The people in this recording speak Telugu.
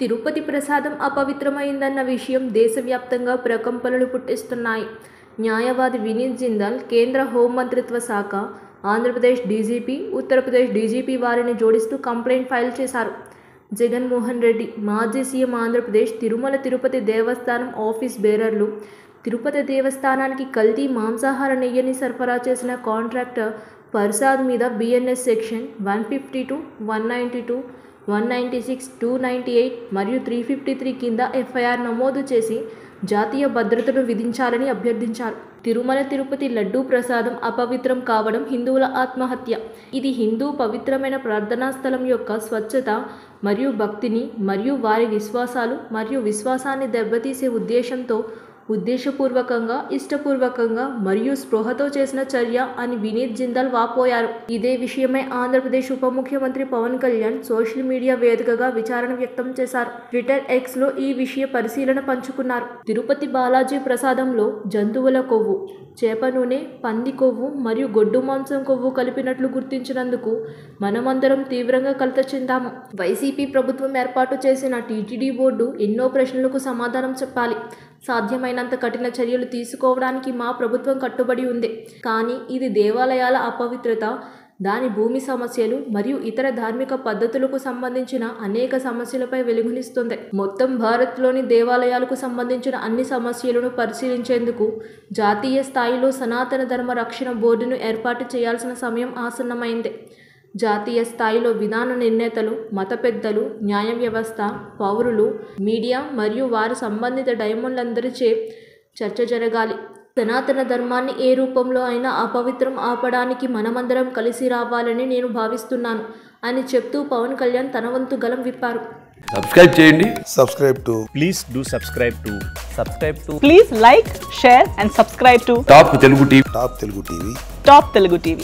తిరుపతి ప్రసాదం అపవిత్రమైందన్న విషయం దేశవ్యాప్తంగా ప్రకంపనలు పుట్టిస్తున్నాయి. న్యాయవాది వినీత్ జిందాల్ కేంద్ర హోంమంత్రిత్వ శాఖ, ఆంధ్రప్రదేశ్ డీజీపీ, ఉత్తరప్రదేశ్ డీజీపీ వారిని జోడిస్తూ కంప్లైంట్ ఫైల్ చేశారు. జగన్మోహన్ రెడ్డి, మాజీ సీఎం, ఆంధ్రప్రదేశ్ తిరుమల తిరుపతి దేవస్థానం ఆఫీస్ బేరర్లు, తిరుపతి దేవస్థానానికి కల్తీ మాంసాహార నెయ్యిని సరఫరా చేసిన కాంట్రాక్టర్ ప్రసాద్ మీద బిఎన్ఎస్ సెక్షన్ 152, 192, 196, 298 మరియు 353 కింద ఎఫ్ఐఆర్ నమోదు చేసి జాతీయ భద్రతను విధించాలని అభ్యర్థించారు. తిరుమల తిరుపతి లడ్డూ ప్రసాదం అపవిత్రం కావడం హిందువుల ఆత్మహత్య. ఇది హిందూ పవిత్రమైన ప్రార్థనా స్థలం యొక్క స్వచ్ఛత మరియు భక్తిని మరియు వారి విశ్వాసాలు మరియు విశ్వాసాన్ని దెబ్బతీసే ఉద్దేశంతో ఉద్దేశపూర్వకంగా, ఇష్టపూర్వకంగా మరియు స్పృహతో చేసిన చర్య అని వినీత్ జిందాల్ వాపోయారు. ఇదే విషయమై ఆంధ్రప్రదేశ్ ఉప ముఖ్యమంత్రి పవన్ కళ్యాణ్ సోషల్ మీడియా వేదికగా విచారణ వ్యక్తం చేశారు. ట్విట్టర్ ఎక్స్లో ఈ విషయ పరిశీలన పంచుకున్నారు. తిరుపతి బాలాజీ ప్రసాదంలో జంతువుల కొవ్వు, చేప నూనె, పంది కొవ్వు మరియు గొడ్డు మాంసం కొవ్వు కలిపినట్లు గుర్తించినందుకు మనమందరం తీవ్రంగా కలత చెందాము. వైసీపీ ప్రభుత్వం ఏర్పాటు చేసిన టీటీడీ బోర్డు ఎన్నో ప్రశ్నలకు సమాధానం చెప్పాలి. సాధ్యమైనంత కఠిన చర్యలు తీసుకోవడానికి మా ప్రభుత్వం కట్టుబడి ఉంది. కానీ ఇది దేవాలయాల అపవిత్రత, దాని భూమి సమస్యలు మరియు ఇతర ధార్మిక పద్ధతులకు సంబంధించిన అనేక సమస్యలపై వెలుగునిస్తుంది. మొత్తం భారత్లోని దేవాలయాలకు సంబంధించిన అన్ని సమస్యలను పరిశీలించేందుకు జాతీయ స్థాయిలో సనాతన ధర్మ రక్షణ బోర్డును ఏర్పాటు చేయాల్సిన సమయం ఆసన్నమైంది. జాతీయ స్థాయిలో విధాన నిర్ణేతలు, మత పెద్దలు, న్యాయ వ్యవస్థ, పౌరులు, మీడియా మరియు వారి సంబంధిత డైమండ్లందరిచే చర్చ జరగాలి. సనాతన ధర్మాన్ని ఏ రూపంలో అయినా అపవిత్రం ఆపడానికి మనమందరం కలిసి రావాలని నేను భావిస్తున్నాను అని చెప్తూ పవన్ కళ్యాణ్ తన వంతు గలం విప్పారు. సబ్స్క్రైబ్ చేయండి. Please do subscribe to. Please like, share and subscribe to top Telugu TV. Top Telugu TV.